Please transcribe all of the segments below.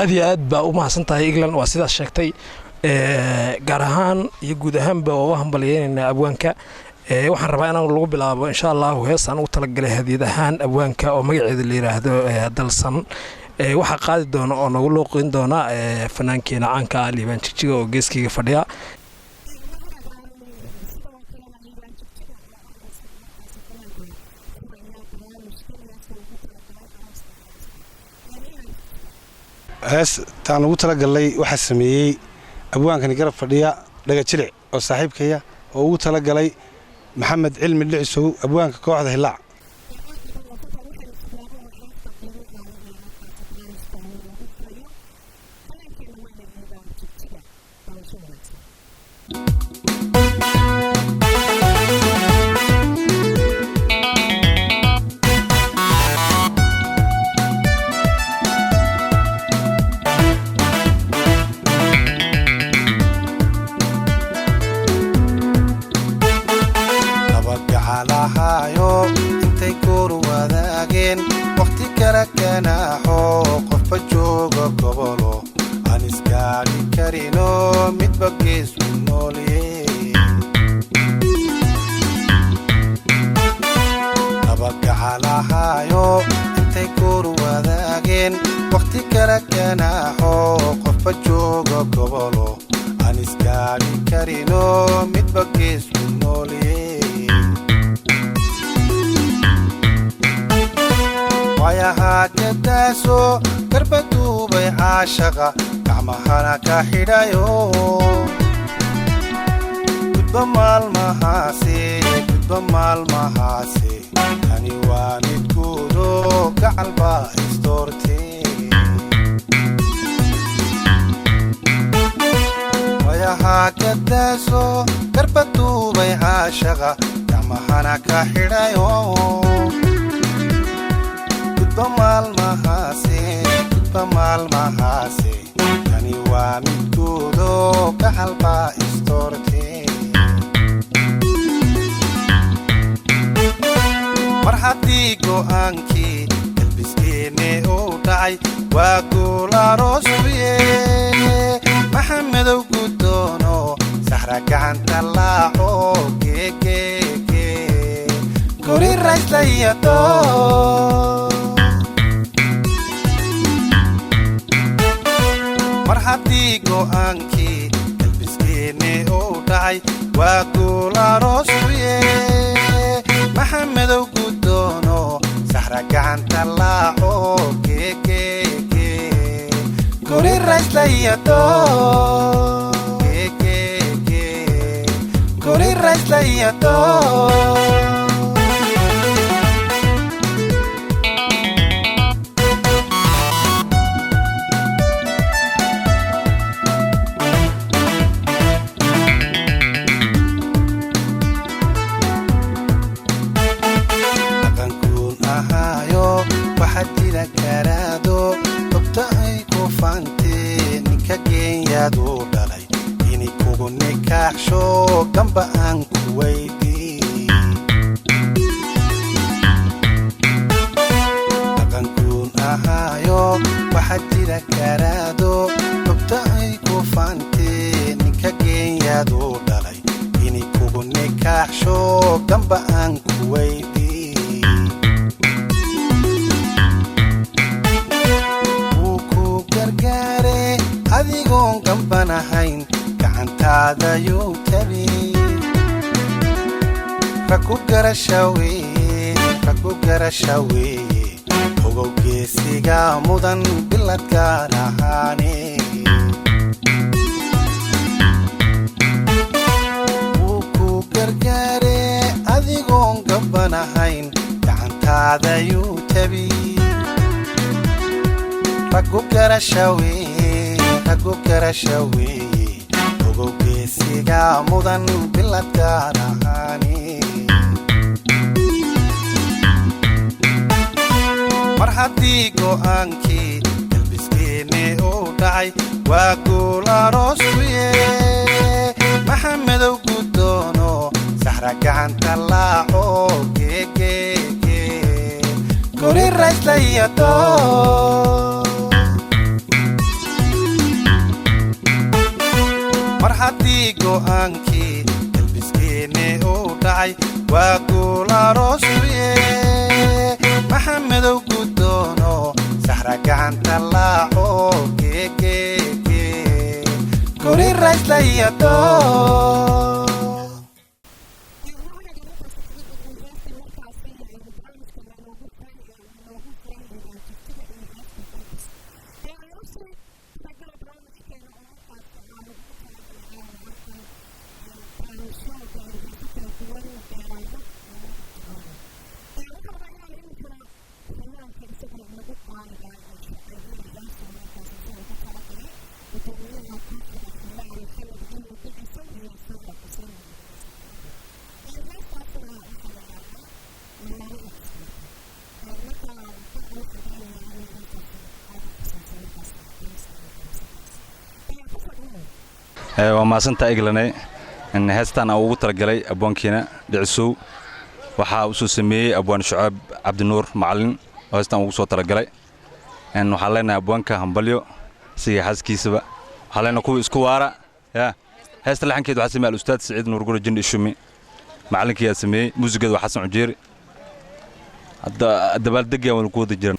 aad iyo aad baa u mahadsantahay England waa sidaas sheegtay gaar ahaan iyo guud ahaanba oo hambalyeynayna abwaanka waxaan rabaa inaan lagu bilaabo insha Allah heesaan u talagalay hadiyad ahaan abwaanka oo magaceeda la yiraahdo dalsan waxa qaadi doona oo nagu looqin doona fanaankina caanka ah Liibaan Jigjiga oo geeskiga fadhiya hees taan ugu talagalay waxa sameeyay abwaankani garab fadhiya dhaga jilic oo saaxiibkaya oo ugu talagalay maxamed cilmi dhicisow abwaanka kooxda Hilaac عاشقة كعمهنا كحدايو كدبمال المحاسي أني واني تقولو كعلبا استورتي ويا هكذا سو كربتو بي عاشقة كعمهنا كحدايو كدبمال المحاسي يعني وامن كودو كحلبا استورتي مرحبتي قوانكي البسكيني ودعي واقول روسوية محمد وقدونو سحرك عن طلعو كي كي كي قولي الرئيس ليتو مرحبتي قوانكي البسكيني ودعي واقول روسوية محمد وقدونو سحرك عن طلعو كي كي كي قولي الرئيس ليتو كي كي كي قولي الرئيس ليتو كرادو طبتاي كوفانتي نكاجين يادو دالاي إني كوغو نكاحشو جنبا أنكو ويدي أغنكون أهايو وحدي كرادو طبتاي كوفانتي نكاجين يادو دالاي إني كوغو نكاحشو جنبا أنكو ويدي adigoon gambanahayn gacantaada yuu tabi raku garasha weeye ogow geesiga mudan bilad gaar ahaane wuu ku gargaare adigoon gambanahayn gacantaada yuu tabi raku garasha weeye ragu garasha weeye ogow geesiga mudan bilad gaar ahaane mar haddii go'aankii galbiskeenni uu dhacay waa guul arooskuye maxamedow gudoono saxra gacanta laaco geegeege guri rayslayato go'aankii qalbiskeenne uu dhacay waa guul aroosuye maxamedow gudoono saxra gacanta laaco geegeege guri rayslayato waa maasanta iglanay in heestan ugu talagalay abwaankiina dhicisow waxa uu soo sameeyay abwaan Shucaab Cabdinuur Macallin oo heestan ugu soo talagalay in waxa leenahay abwaanka hambalyo siga xaskiisaba waxa leenahay kuwa isku waara ya heesta laxankeedu waxa sameeyay ustaad Saciid Nuur Guro Jindi Shumi macallinkii yaa sameeyay muusigada waa Xasan Ujeeri hadda dabaal degan wal ku wada jiran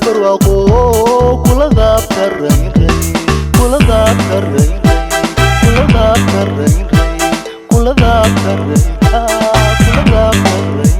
barwaaqo kula daabta rayn kula daabta rayn kula daabta rayn kula daabta rayn kula daabta rayn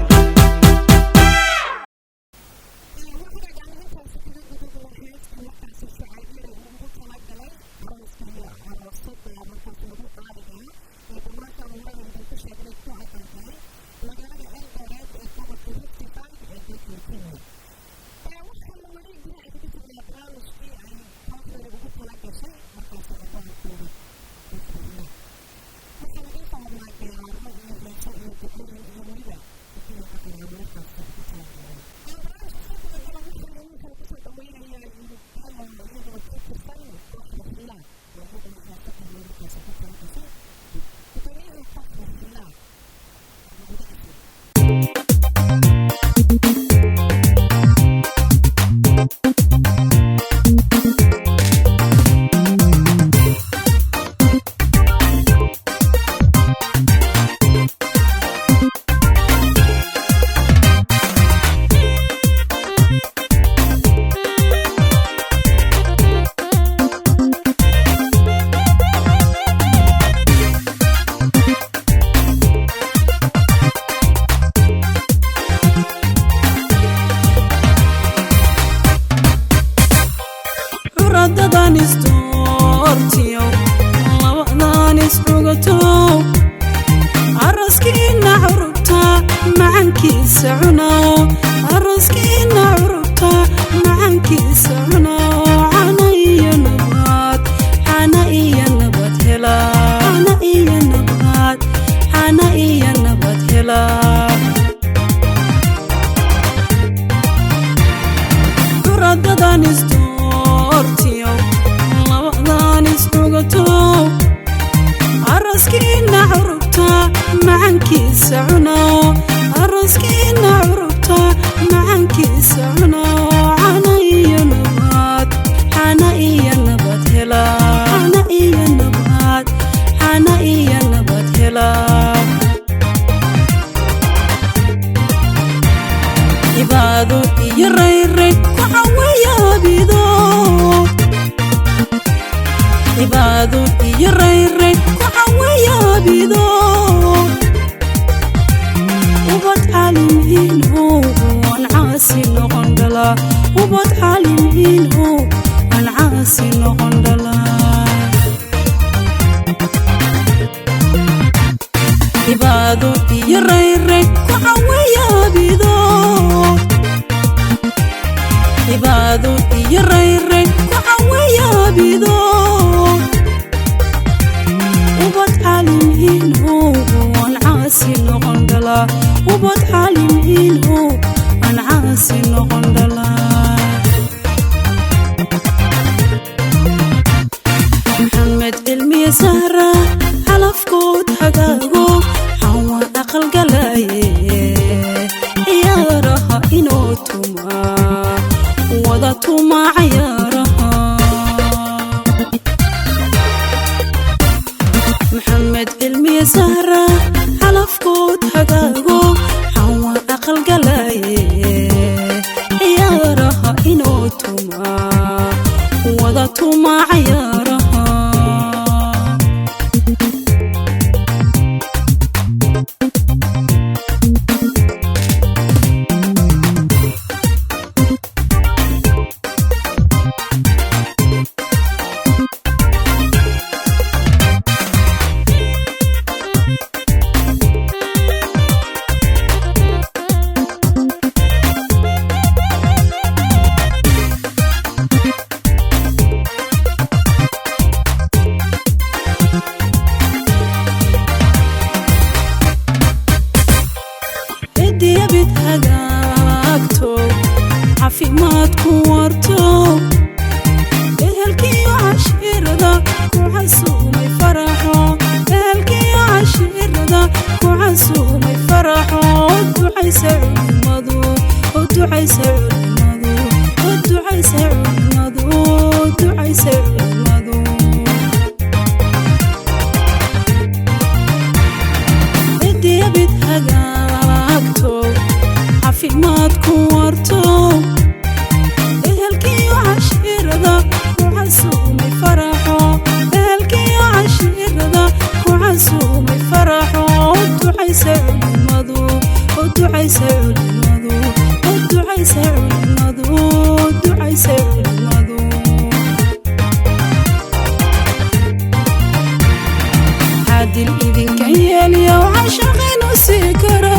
عادل إذن كيال يا وعشقين وسكرا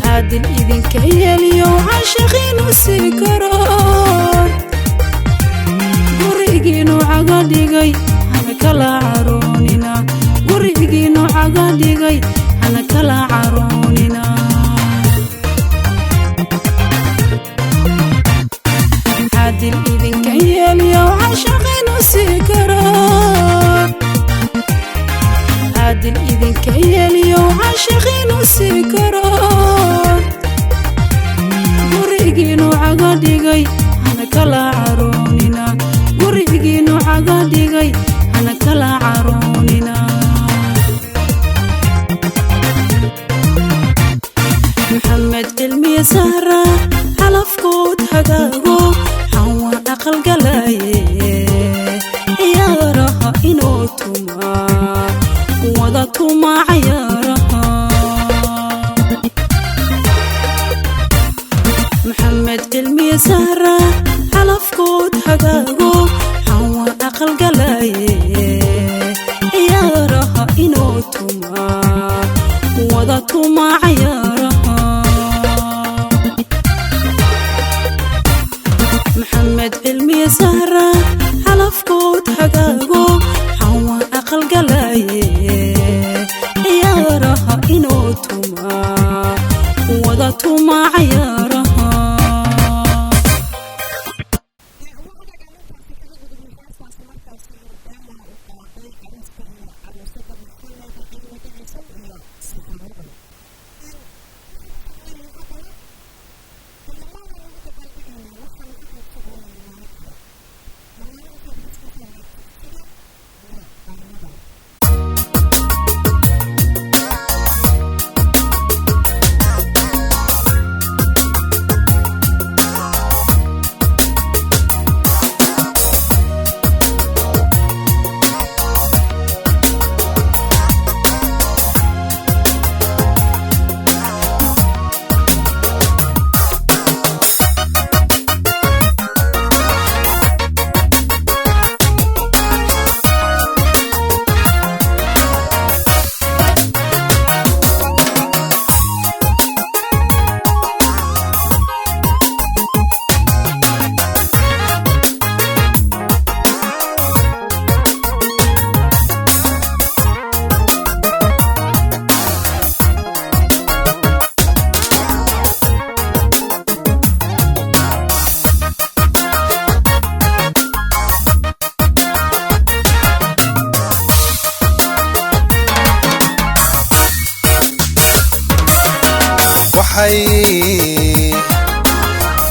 عادل إذن كيال يا وعشقين وسكرا قريقين وعقاديقي أنا كلا عروننا قريقين وعقاديقي أنا كلا عروننا عادل إذن كيال يا وعشقين وسكرا عادل إذن كيال يا وعشقين وسكرا قريقين وعقاديقي أنا كلا عروننا قريقين وعقاديقي أنا كلا عروننا محمد علمي سهرة حلفكود هداغو حوا أقل قلايه يا رها إنو تما وضعتما عيارها محمد علمي سهرة حلفكود هداغو حوا أقل قلايه يا رها إنو تما وضعتما عيارها محمد علمي سهرة حلفكود هداغو حوا أقل قلايه يا رها إنو تما وضعتما عيارها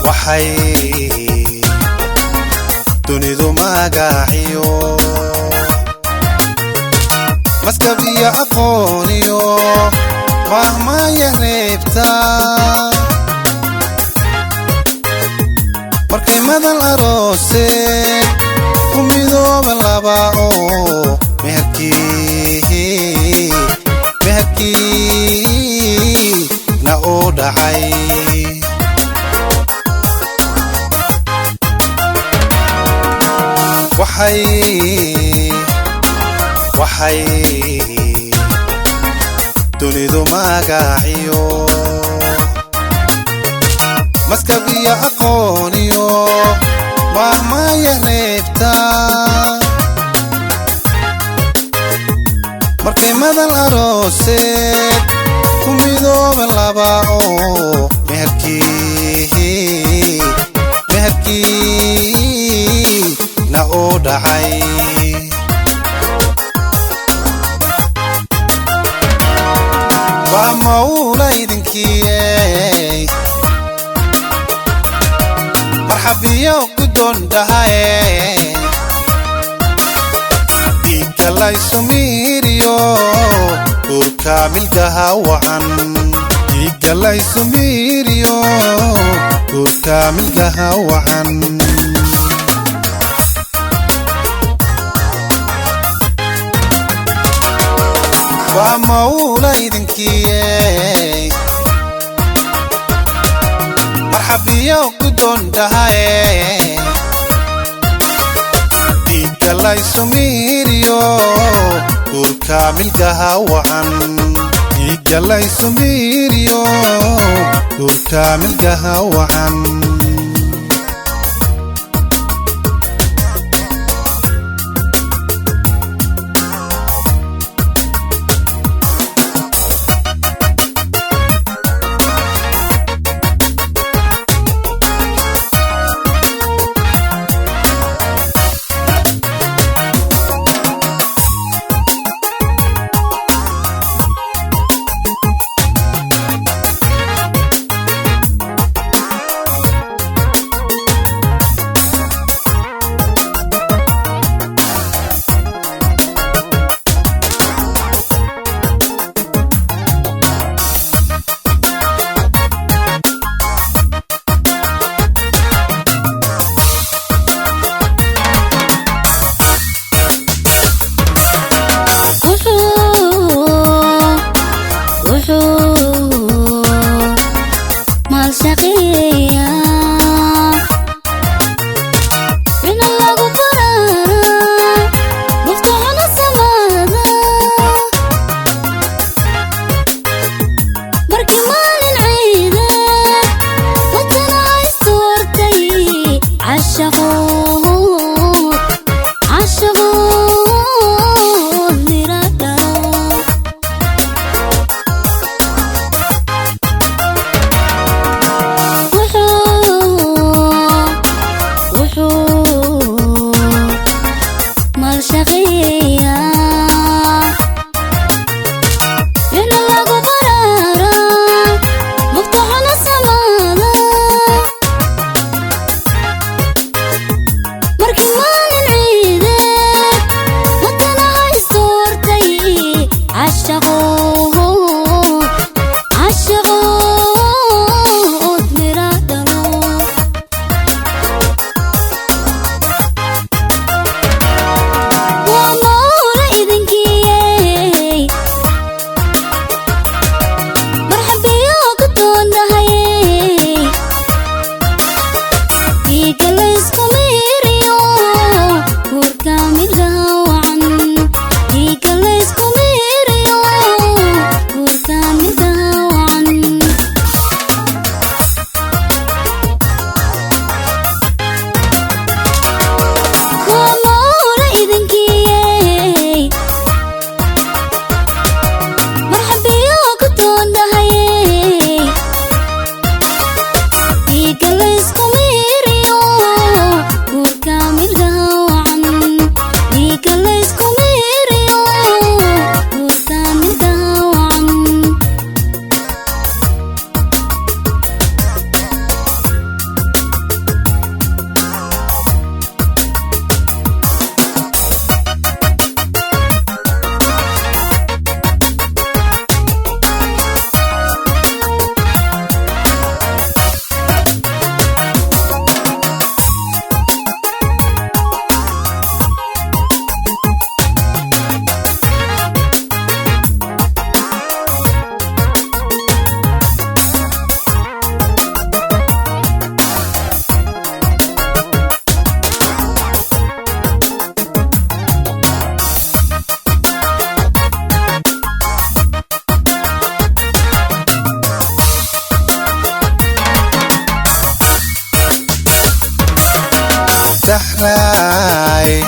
waxay dunidu magaaciyo maskab iyo aqooniyo mahmaya reebta markay madal aroose ku midooba laba oo meherkii na oo dhacay waxay dunidu magaaciyo maskab iyo aqooniyo mahmaya reebta markay madal aroose ku midooba laba oo meherkii na oo dhacay waa mawla idinkiiyey marxabiyo guddoon dhahaye iikalaysu miiriyo guurka milgaha wacan iikalaysu miiriyo guurka milgaha wacan ومولا يدنكي مرحبا وقدون دهاي إيقالا يسميريو قول كامل قهوعن إيقالا يسميريو قول كامل قهوعن سحراي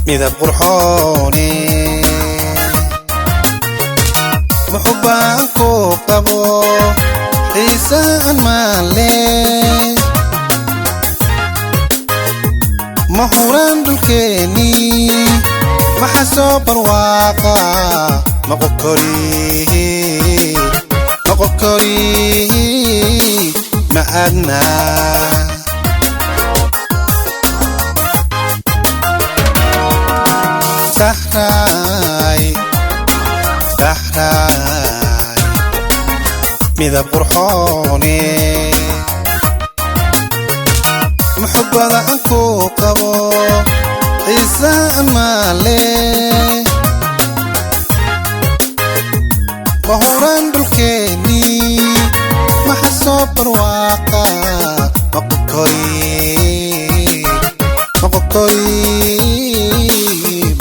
ميدب قرحوني محبان كوكبو حيسان مالي محوران دولكيني محسو برواقا مقوكوري ما أدنى سحراي ميدب قرحوني محبة أنكو قبو عيسى مالي وهوران دلكيني ما حسو برواقا مقوكوي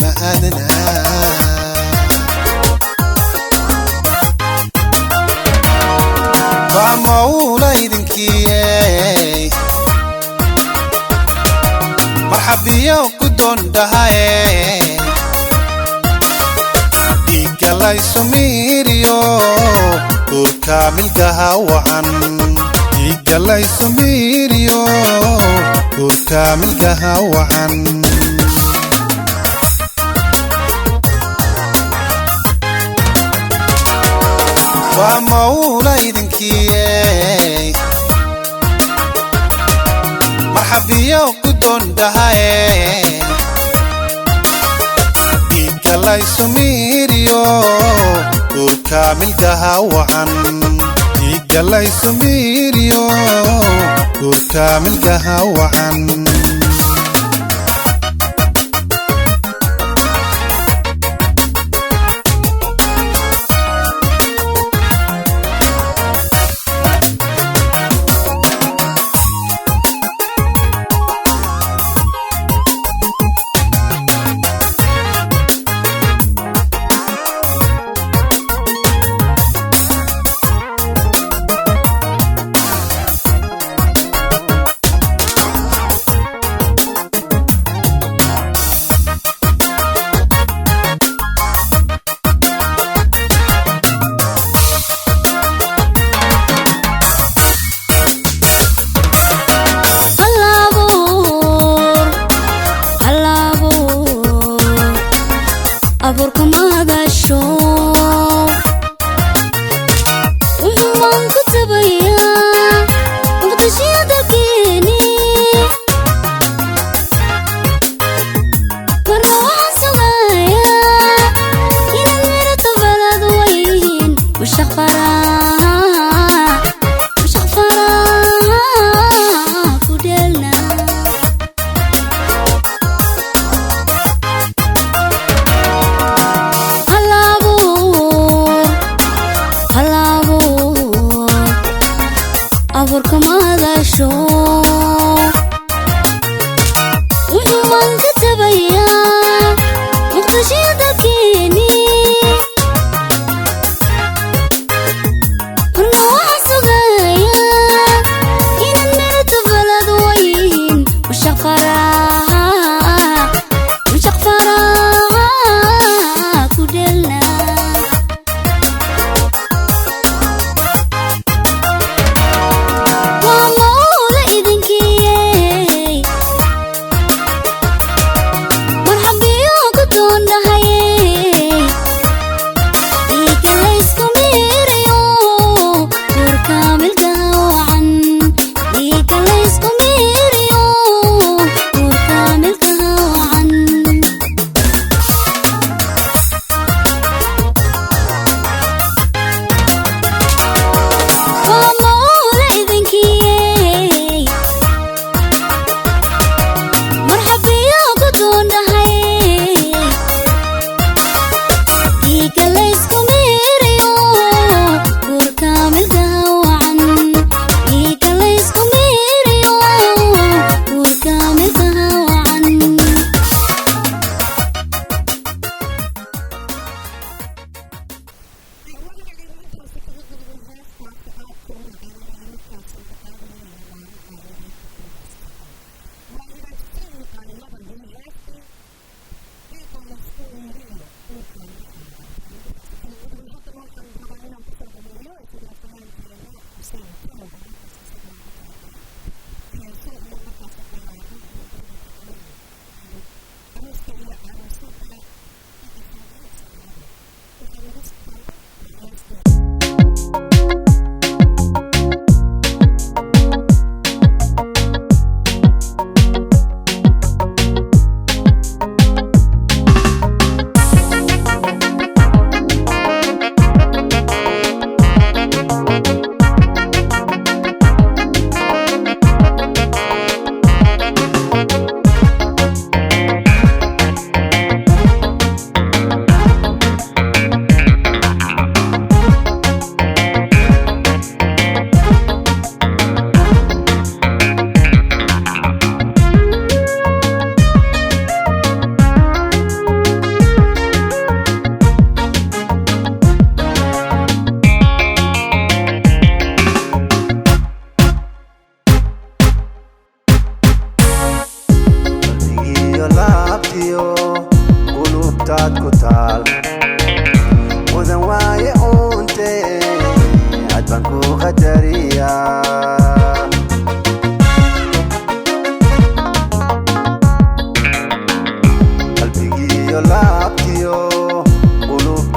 ما أدنا وعمولا إذنكي مرحبية وكدون دهاي إيقالاي سميريو دور كامل قهوعن إيقالاي سميريو دور كامل قهوعن ومولا إذنكي مرحبية وكدون دهاي إيقالاي سميريو دور كامل قهوعن إيقالاي سميريو دور كامل قهوعن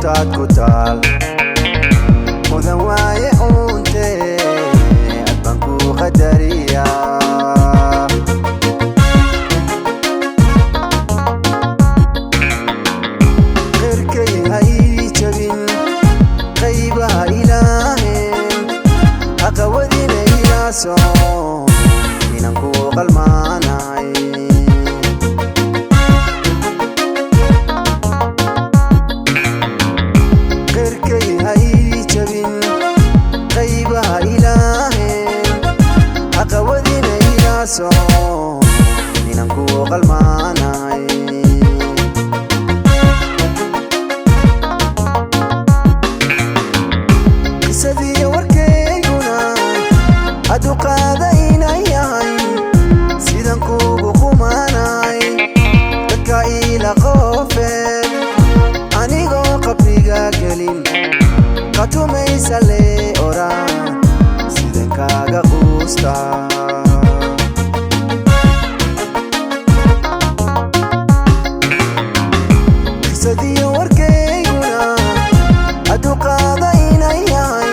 hortaad ku taal mudan waaye uunte adbaan ku qadariya qeyrkay ha ii jabin qaybaha ilaaheen haqawadina ilaaso inaan ku qalmaanay qaybaha ilaaheen haqawadina ilaaso inaan ku qalmaanay qisadii warkayguna hadduu qaada inay yahay sidan kugu qumaanay dadka ila qoofeen anigoo qabriga gelin qatumaysa le oraan sidan kaaga quusta qisadii warkayguna hadduu qaada inay yahay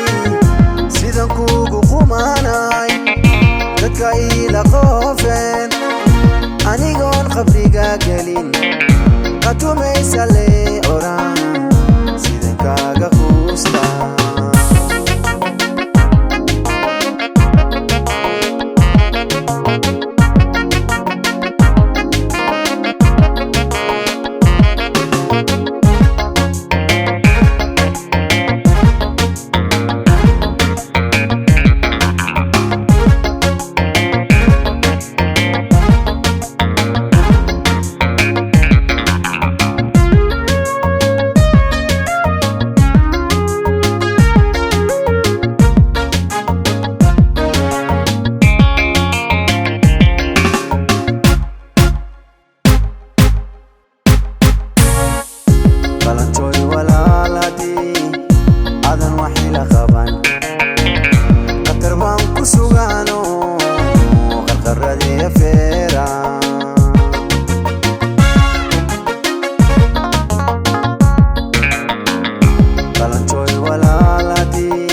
sidan kugu qumaanay dadka ila qoofeen anigoon qabriga gelin qatumaysa le oraan sidan kaaga quusta balantoy walaaladii adan waxay la qaban qatar baan ku sugaano qarqaradii feera balantoy walaaladii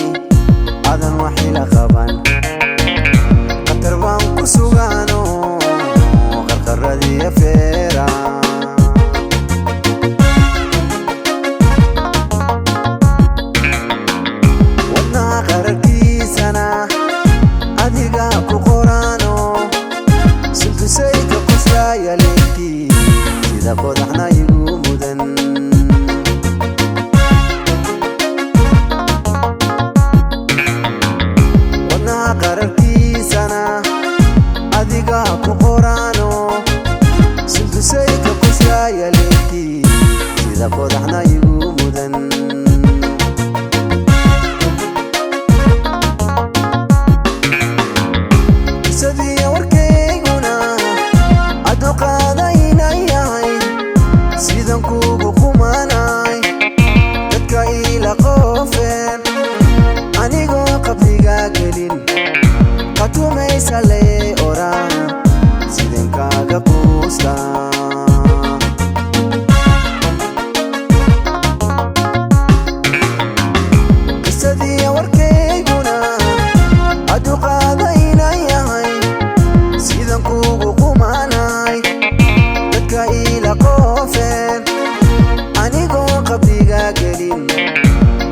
adan waxay la qaban qatar baan ku sugaano qarqaradii feera adiga ku qorano sintusayka qoslaya leegtii sida qodaxna igu mudan wadnaha qararkiisana adiga ku qorano sintusayka qoslaya leegtii sida qodaxna igu mudan qisadii warkayguna hadduu qaada inay yahay sidan kugu qumaanay dadka ila qoofeen anigoo qabriga gelin qatumaysa le oraan sidan kaaga quusta qisadii warkayguna hadduu qaada inay yahay sidan kugu qumaanay dadka ila qoofeen anigoo qabriga gelin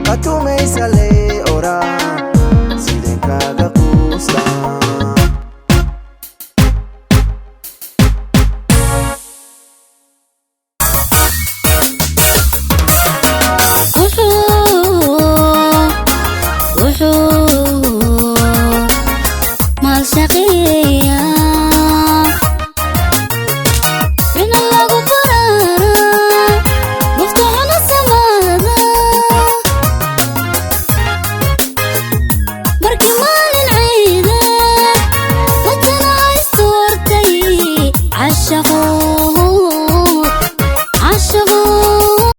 qatumaysa le oraan sidan kaaga quusta عشقوا